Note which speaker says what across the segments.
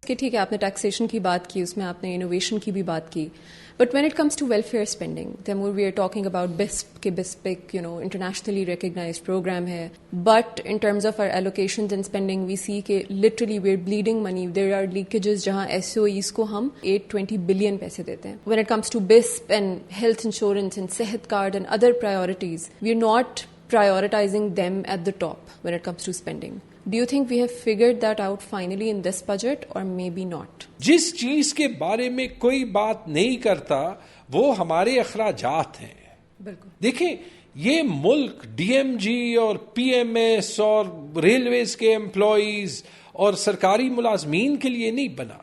Speaker 1: کہ ٹھیک ہے آپ نے ٹیکسیشن کی بات کی, اس میں آپ نے انوویشن کی بھی بات کی, but when it comes to welfare spending then we are talking about BISP کہ بسپ ایک انٹرنیشنلی ریکگنائزڈ پروگرام ہے, but in terms of our allocations and spending we see کہ literally we are bleeding money, there are leakages جہاں S O Es کو ہم 820 billion پیسے دیتے ہیں. When it comes to BISP and health insurance and Sehat card and other priorities we are not prioritizing them at the top when it comes to spending. Do you think we have figured that out finally in this budget or maybe not?
Speaker 2: جس چیز کے بارے میں کوئی بات نہیں کرتا وہ ہمارے اخراجات ہیں.
Speaker 1: بالکل
Speaker 2: دیکھیں یہ ملک ڈی ایم جی اور پی ایم ایس اور ریلویز کے امپلائیز اور سرکاری ملازمین کے لیے نہیں بنا.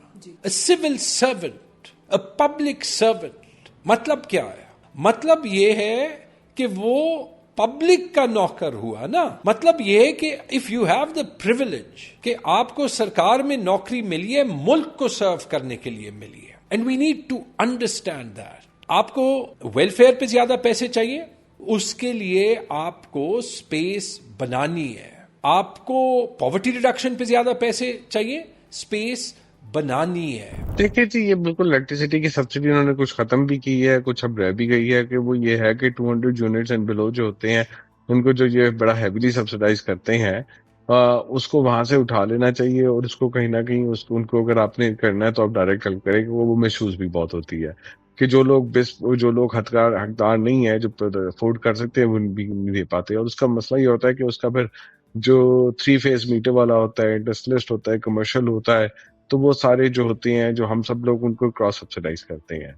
Speaker 2: A civil servant, a public servant. مطلب کیا ہے؟ مطلب یہ ہے کہ وہ پبلک کا نوکر ہوا نا. مطلب یہ ہے کہ if you have the privilege کہ آپ کو سرکار میں نوکری ملی ہے, ملک کو سرو کرنے کے لیے ملی ہے, and we need to understand that. آپ کو ویلفیئر پہ زیادہ پیسے چاہیے, اس کے لیے آپ کو اسپیس بنانی ہے. آپ کو پاورٹی ریڈکشن پہ زیادہ پیسے چاہیے, اسپیس بنانی ہے.
Speaker 3: دیکھیے جی یہ بالکل الیکٹریسٹی کی سبسڈی انہوں نے کچھ ختم بھی کی ہے, کچھ اب رہ بھی گئی ہے, کہ وہ یہ ہے کہ 200 یونٹس اینڈ بلو جو ہوتے ہیں ان کو جو یہ بڑا ہیویلی سبسڈائز کرتے ہیں اس کو وہاں سے اٹھا لینا چاہیے, اور اس کو کہیں نہ کہیں ان کو اگر آپ نے کرنا ہے تو آپ ڈائریکٹ ہیلپ کریں. کہ وہ مس یوز بھی بہت ہوتی ہے کہ جو لوگ حقدار نہیں ہے, جو افورڈ کر سکتے ہیں وہ بھی نہیں دے پاتے. اور اس کا مسئلہ یہ ہوتا ہے کہ اس کا پھر جو 3 فیز میٹر والا ہوتا ہے, انڈسٹریلسٹ ہوتا ہے, کمرشل ہوتا ہے, تو وہ سارے جو ہوتے ہیں جو ہم سب لوگ ان کو کراس سبسڈائز کرتے ہیں,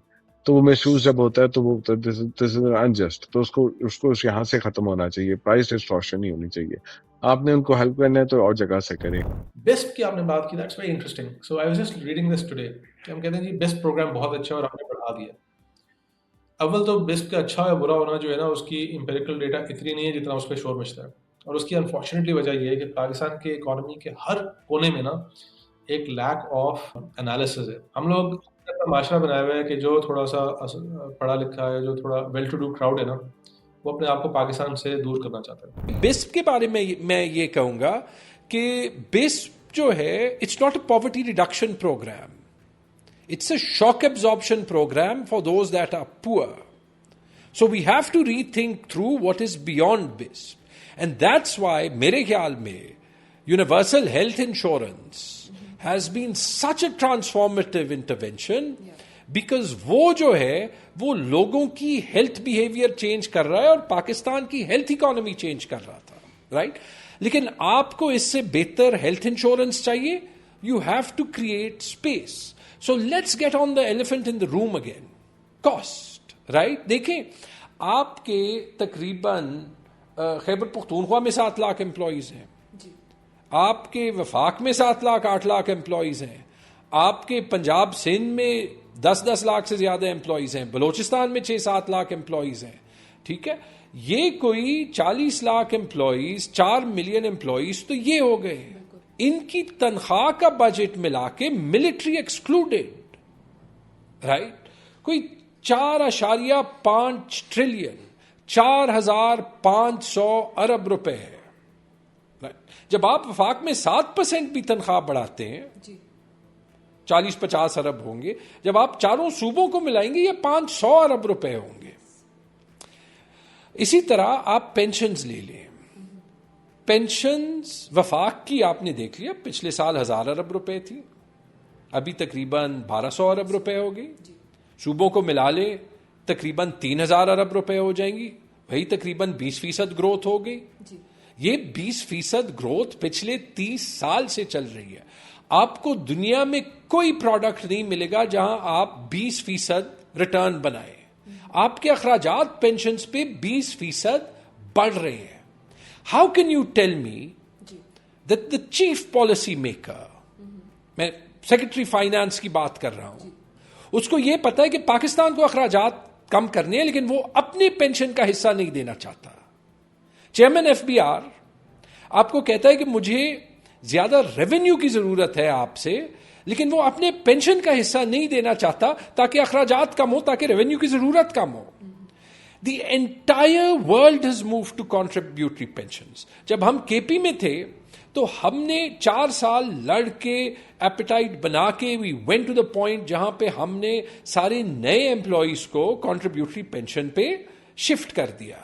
Speaker 3: تو وہ مس یوز جب ہوتا ہے تو وہ دس از انجسٹ. تو اس کو یہاں سے ختم ہونا چاہیے, پرائس ڈسٹورشن نہیں ہونی چاہیے. آپ نے ان کو ہیلپ کرنا ہے تو اور جگہ سے کریں.
Speaker 4: بیسٹ کی آپ نے بات کی, that's very interesting. So I was just reading this today کہ ہم کہتے ہیں جی بیسٹ پروگرام بہت اچھا اور آپ نے بڑھا دیا. اول تو بیسٹ کا اچھا یا برا ہونا جو ہے نا, اس کی امپیریکل ڈیٹا اتنی نہیں ہے جتنا اس پہ شور مچتا ہے. اور اس کی انفارچونیٹلی وجہ یہ ہے کہ پاکستان کے اکانومی کے ہر کونے میں نا ایک لیک آف انالیسز ہے. ہم لوگ معاشرہ بنایا ہوا ہے کہ جو تھوڑا سا پڑھا لکھا ہے, جو تھوڑا ویل ٹو ڈو کراؤڈ ہے نا, وہ اپنے آپ کو پاکستان سے دور کرنا چاہتا ہے.
Speaker 2: بسپ کے بارے میں یہ کہوں گا کہ بسپ جو ہے it's not a poverty reduction programme, it's a shock absorption programme for those that are poor. So we have to rethink through what is beyond BISP, and that's why میرے خیال میں universal health insurance has been such a transformative intervention because وہ جو ہے وہ لوگوں کی health behaviour change کر رہا ہے اور پاکستان کی ہیلتھ اکانومی چینج کر رہا تھا, رائٹ. لیکن آپ کو اس سے بہتر ہیلتھ انشورنس چاہیے, you have to create space. So let's get on the elephant in the room again, cost, right. دیکھیں آپ کے تقریباً خیبر پختونخوا میں 7 لاکھ امپلائیز ہیں, آپ کے وفاق میں 7 لاکھ 8 لاکھ امپلائیز ہیں, آپ کے پنجاب سندھ میں 10 لاکھ سے زیادہ امپلائیز ہیں, بلوچستان میں 6-7 لاکھ امپلائیز ہیں. ٹھیک ہے, یہ کوئی 40 لاکھ امپلائیز, 4 ملین امپلائیز تو یہ ہو گئے. ان کی تنخواہ کا بجٹ ملا کے ملٹری ایکسکلوڈیڈ, رائٹ, کوئی 4.5 ٹریلین 4,500 ارب روپے ہے. جب آپ وفاق میں 7% بھی تنخواہ بڑھاتے ہیں 40-50 ارب ہوں گے, جب آپ چاروں صوبوں کو ملائیں گے یہ 500 ارب روپے ہوں گے. اسی طرح آپ پینشنز لے لیں, پینشنز وفاق کی آپ نے دیکھ لیا پچھلے سال 1,000 ارب روپے تھی, ابھی تقریباً 1,200 ارب روپے ہو گئی. صوبوں کو ملا لیں تقریباً 3,000 ارب روپے ہو جائیں گی, وہی تقریباً 20% گروتھ ہو گئی. یہ 20% گروتھ پچھلے 30 سال سے چل رہی ہے. آپ کو دنیا میں کوئی پروڈکٹ نہیں ملے گا جہاں آپ 20% ریٹرن بنائیں. آپ کے اخراجات پینشنز پہ 20% بڑھ رہے ہیں. How can you tell me that the chief policy maker, میں سیکرٹری فائنانس کی بات کر رہا ہوں, اس کو یہ پتا ہے کہ پاکستان کو اخراجات کم کرنے ہیں لیکن وہ اپنے پینشن کا حصہ نہیں دینا چاہتا. چیئرمین ایف بی آر آپ کو کہتا ہے کہ مجھے زیادہ ریونیو کی ضرورت ہے آپ سے, لیکن وہ اپنے پینشن کا حصہ نہیں دینا چاہتا تاکہ اخراجات کم ہو, تاکہ ریونیو کی ضرورت کم ہو. The entire world has moved to contributory pensions. جب ہم کے پی میں تھے تو ہم نے 4 سال لڑ کے ایپیٹائٹ بنا کے we went to the point جہاں پہ ہم نے سارے نئے امپلائیز کو کنٹریبیوٹری پینشن پہ شفٹ کر دیا.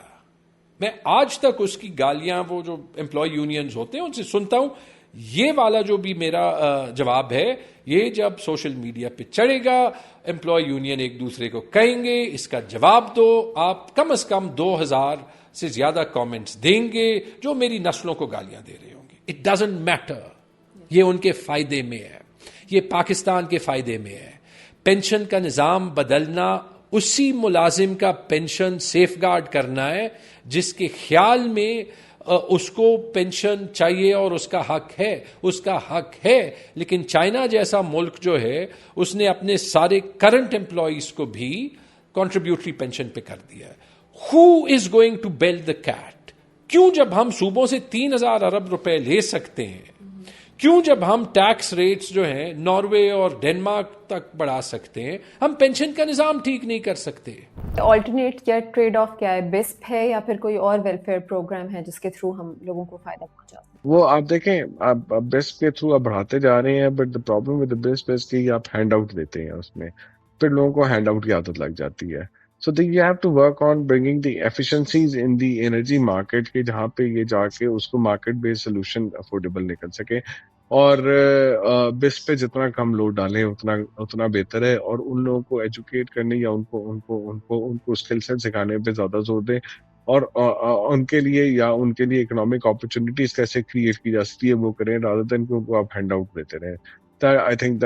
Speaker 2: میں آج تک اس کی گالیاں وہ جو امپلائی یونینز ہوتے ہیں ان سے سنتا ہوں. یہ والا جو بھی میرا جواب ہے, یہ جب سوشل میڈیا پہ چڑھے گا امپلائی یونین ایک دوسرے کو کہیں گے اس کا جواب دو, آپ کم از کم 2000 سے زیادہ کامنٹس دیں گے جو میری نسلوں کو گالیاں دے رہے ہوں گے. اٹ ڈزنٹ میٹر, یہ ان کے فائدے میں ہے, یہ پاکستان کے فائدے میں ہے. پینشن کا نظام بدلنا اسی ملازم کا پینشن سیف گارڈ کرنا ہے جس کے خیال میں اس کو پینشن چاہیے اور اس کا حق ہے, اس کا حق ہے. لیکن چائنا جیسا ملک جو ہے اس نے اپنے سارے کرنٹ امپلائیز کو بھی کنٹریبیوٹری پینشن پہ کر دیا ہے. Who is going to build the cat? کیوں جب ہم صوبوں سے 3000 ارب روپے لے سکتے ہیں, کیوں جب ہم ٹیکس ریٹس جو ہیں ناروے اور ڈینمارک تک بڑھا سکتے ہیں, ہم پینشن کا نظام ٹھیک نہیں کر سکتے؟
Speaker 1: آلٹرنیٹ یا ٹریڈ آف کیا ہے, بسپ ہے یا پھر کوئی اور ویلفیئر پروگرام ہے جس کے تھرو ہم لوگوں کو فائدہ پہنچا سکتے ہیں؟
Speaker 3: وہ آپ دیکھیں, آپ بسپ کے تھرو آپ بڑھاتے جا رہے ہیں, بٹ دا پرابلم ود بسپ از کہ آپ ہینڈ آؤٹ دیتے ہیں اس میں, پھر لوگوں کو ہینڈ آؤٹ کی عادت لگ جاتی ہے. So you have to work on bringing the efficiencies in the energy market کہ جہاں پہ یہ جا کے اس کو مارکیٹ بیس سولوشن افورڈیبل نکل سکے, اور بس پہ جتنا کم لوڈ ڈالیں اتنا بہتر ہے, اور ان لوگوں کو ایجوکیٹ کرنے یا ان کو اسکل سیٹ سکھانے پہ زیادہ زور دیں, اور ان کے لیے اکنامک اپرچونیٹیز کیسے کریٹ کی جا سکتی ہے وہ کریں, رادر دین کہ ان کو آپ ہینڈ آؤٹ دیتے رہیں. I think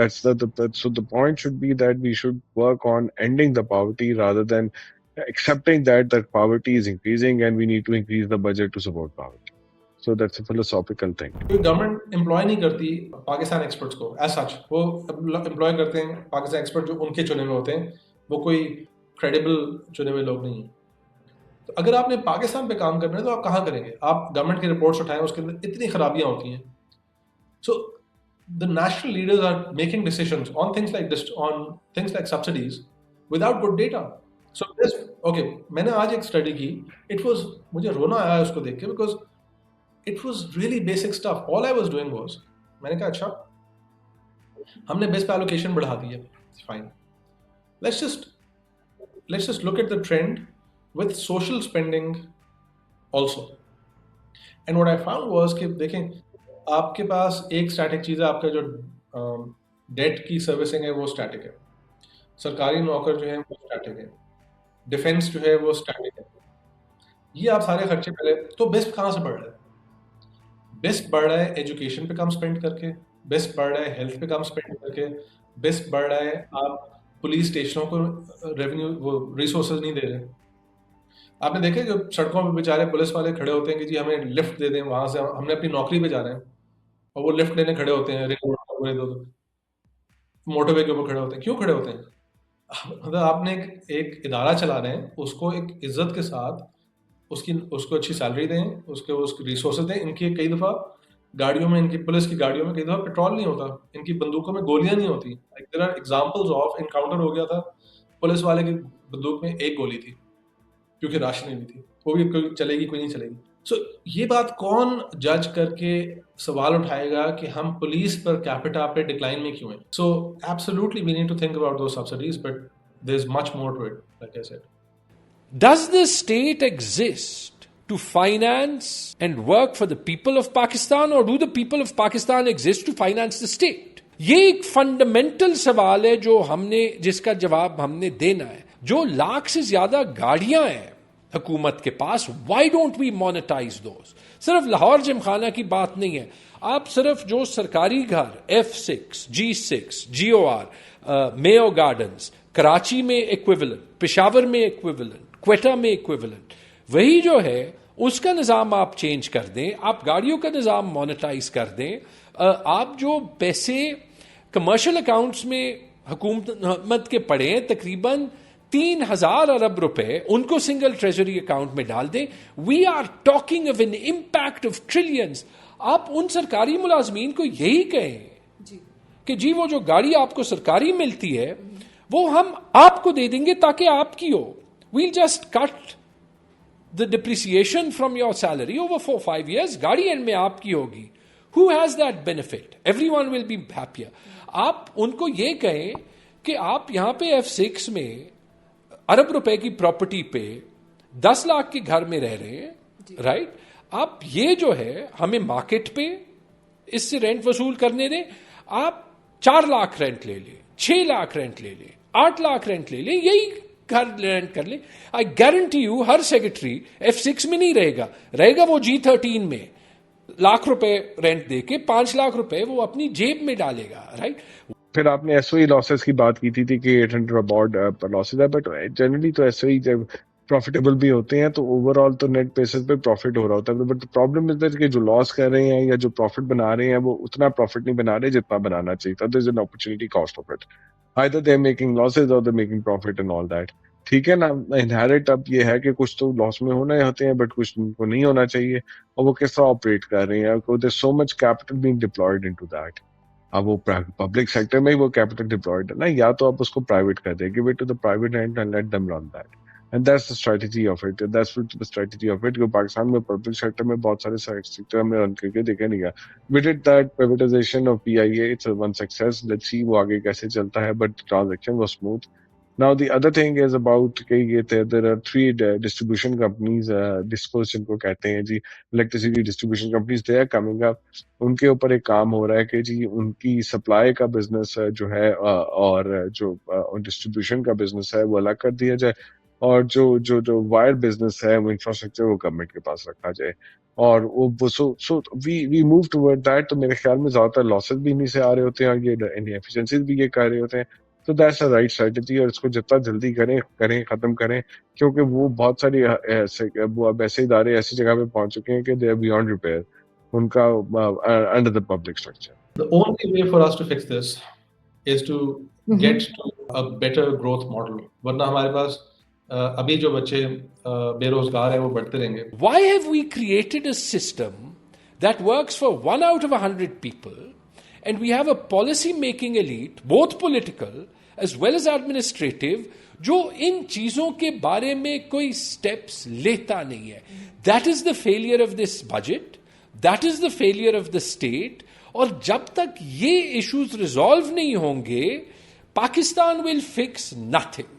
Speaker 3: so the point should be that we should work on ending the poverty rather than accepting that poverty is increasing and we need to increase the budget to support poverty. So that's a philosophical thing.
Speaker 4: Government employ نہیں کرتی Pakistan experts کو as such, وہ employ کرتے ہیں Pakistan expert جو ان کے چنے ہوئے ہوتے ہیں, وہ کوئی کریڈیبل چنے ہوئے لوگ نہیں ہیں. تو اگر آپ نے پاکستان پہ کام کرنا ہے تو آپ کہاں کریں گے؟ آپ گورنمنٹ کی رپورٹس اٹھائیں, اس کے اندر اتنی خرابیاں ہوتی ہیں. سو the national leaders are making decisions on things like subsidies without good data. So this, okay, میں نے آج ایک اسٹڈی کی, مجھے رونا آیا اس کو دیکھ کے, because it was really basic stuff. All I was doing was, میں نے کہا اچھا ہم نے بیس پہ allocation بڑھا دی ہے, fine, let's just look at the trend with social spending also. And what I found was کہ دیکھیں آپ کے پاس ایک اسٹیٹک چیز ہے, آپ کا جو ڈیٹ کی سروسنگ ہے وہ اسٹیٹک ہے, سرکاری نوکر جو ہے وہ اسٹیٹک ہے, ڈیفینس جو ہے وہ اسٹیٹک ہے, یہ آپ سارے خرچے پہلے. تو بیسٹ کہاں سے بڑھ رہا ہے؟ بیسٹ بڑھ رہا ہے ایجوکیشن پہ کم اسپینڈ کر کے, بیسٹ بڑھ رہا ہے ہیلتھ پہ کم اسپینڈ کر کے, بیسٹ بڑھ رہا ہے آپ پولیس اسٹیشنوں کو ریونیو وہ ریسورسز نہیں دے رہے. آپ نے دیکھا جو سڑکوں پہ بیچارے پولیس والے کھڑے ہوتے ہیں کہ جی ہمیں لفٹ دے دیں, وہاں سے ہم نے اپنی نوکری پہ جا رہے ہیں, اور وہ لفٹ لینے کھڑے ہوتے ہیں, موٹر وے کے اوپر کھڑے ہوتے ہیں. کیوں کھڑے ہوتے ہیں؟ مطلب آپ نے ایک ادارہ چلا رہے ہیں, اس کو ایک عزت کے ساتھ اس کو اچھی سیلری دیں, اس کو ریسورسز دیں. ان کی کئی دفعہ گاڑیوں میں, ان کی پولیس کی گاڑیوں میں کئی دفعہ پیٹرول نہیں ہوتا, ان کی بندوقوں میں گولیاں نہیں ہوتی. There are examples of encounter ہو گیا تھا, پولیس والے کی بندوق میں ایک گولی تھی کیونکہ راشن نہیں تھی, وہ بھی کوئی چلے گی کوئی نہیں چلے گی. سو یہ بات کون جج کر کے سوال اٹھائے گا کہ ہم پولیس پر کیپٹا پہ ڈکلائن میں کیوں ہیں؟ So absolutely we need to think about those subsidies, but there is much more to it, like I said.
Speaker 2: Does the state exist to finance and work for the people of Pakistan, or do the people of Pakistan exist to finance the state? یہ ایک fundamental سوال ہے جو جس کا جواب ہم نے دینا ہے. جو لاکھ سے زیادہ گاڑیاں ہیں حکومت کے پاس, why don't we monetise those? صرف لاہور جم خانہ کی بات نہیں ہے, آپ صرف جو سرکاری گھر F6, G6, GOR, میو گارڈنز, کراچی میں ایکویولنٹ, پشاور میں ایکویولنٹ, کوئٹہ میں ایکویولنٹ, وہی جو ہے اس کا نظام آپ چینج کر دیں, آپ گاڑیوں کا نظام مانیٹائز کر دیں, آپ جو پیسے کمرشل اکاؤنٹس میں حکومت کے پڑے ہیں تقریباً 3000 ارب روپے, ان کو سنگل ٹریجری اکاؤنٹ میں ڈال دیں. We are talking of an impact of trillions. آپ ان سرکاری ملازمین کو یہی کہیں کہ جی وہ جو گاڑی آپ کو سرکاری ملتی ہے وہ ہم آپ کو دے دیں گے تاکہ آپ کی ہو. Well just cut the depreciation from your salary over 4-5 years, گاڑی اینڈ میں آپ کی ہوگی. Who has that benefit? Everyone will be happier. آپ ان کو یہ کہیں کہ آپ یہاں پہ F6 میں ارب روپے کی پراپرٹی پہ 10 لاکھ کے گھر میں رہ رہے ہیں, رائٹ؟ آپ یہ جو ہے ہمیں مارکیٹ پہ اس سے رینٹ وصول کرنے دیں. آپ 4 لاکھ رینٹ لے لیں, 6 لاکھ رینٹ لے لیں, 8 لاکھ رینٹ لے لیں, یہی گھر رینٹ کر لیں. I guarantee you Hare secretary F6 میں نہیں رہے گا وہ G13 میں لاکھ روپے رینٹ دے کے 5 لاکھ روپے وہ اپنی جیب میں ڈالے گا, رائٹ؟
Speaker 3: پھر آپ نے ایس او ای لاسز کی بات کی تھی کہ 800 اباؤٹ پر لاسز ہے, بٹ جنرلی تو ایس او ای جب پروفیٹیبل بھی ہوتے ہیں تو اوور آل تو نیٹ بیسس پہ پروفٹ ہو رہا ہوتا ہے. بٹ پرابلم از دیٹ کہ جو لاس کر رہے ہیں یا جو پروفٹ بنا رہے ہیں وہ اتنا پروفٹ نہیں بنا رہے جتنا بنانا چاہیے تھا. There is an opportunity cost of it. either they are making losses or they're making profit and all that. ٹھیک ہے نا, انہیرٹ اب یہ ہے کہ کچھ تو لاس میں ہونے ہوتے ہیں بٹ کچھ ان کو نہیں ہونا چاہیے, اور وہ کس طرح آپریٹ کر رہے ہیں. there's so much capital being deployed into that. اب وہ پبلک سیکٹر میں ہی وہ کیپٹل ڈپلوائڈ ہے نا, یا تو آپ اس کو پرائیویٹ کر دیں, give it to the private hand and let them run that. And that's the strategy of it. That's the strategy of it. Pakistan میں پبلک سیکٹر میں بہت سارے سیکٹر ہم نے رن کر کے دیکھے نہیں گا. We did that privatization of PIA. It's a one success. Let's see وہ آگے کیسے چلتا ہے, but transaction was smooth. Now the other thing is about کہ یہ there are 3 distribution companies, DISCOs جن کو کہتے ہیں جی, electricity distribution companies, they are coming up. ان کے اوپر ایک کام ہو رہا ہے کہ جی ان کی سپلائی کا بزنس جو ہے اور جو ڈسٹریبیوشن کا بزنس ہے وہ الگ کر دیا جائے, اور جو وائر بزنس ہے وہ انفراسٹرکچر وہ گورنمنٹ کے پاس رکھا جائے. اور وہ سو وی موو ٹورڈ دیٹ. تو میرے خیال میں زیادہ تر لاسز بھی نہیں سے آ رہے ہوتے ہیں, اور یہ انیفیشنسیز بھی یہ کر رہے ہوتے ہیں. تو دیٹس اے رائٹ اسٹریٹجی, اور اس کو جتنا جلدی کریں ختم کریں, کیونکہ وہ بہت ساری وہ اب ایسے ادارے ایسی جگہ پہ پہنچ چکے ہیں کہ دے آر بیانڈ ریپیئر ان کا under the public structure.
Speaker 4: The only way for us to fix this is to get to a better growth model. ورنہ ہمارے پاس ابھی جو بچے بے روزگار ہیں وہ بڑھتے رہیں گے.
Speaker 2: Why have we created a system that works for 1 out of 100 people, and we have a policy making elite, both political as well as administrative, جو ان چیزوں کے بارے میں کوئی steps لیتا نہیں ہے. That is the failure of this budget. That is the failure of the state. اور جب تک یہ ایشوز ریزالو نہیں ہوں گے, پاکستان will fix nothing.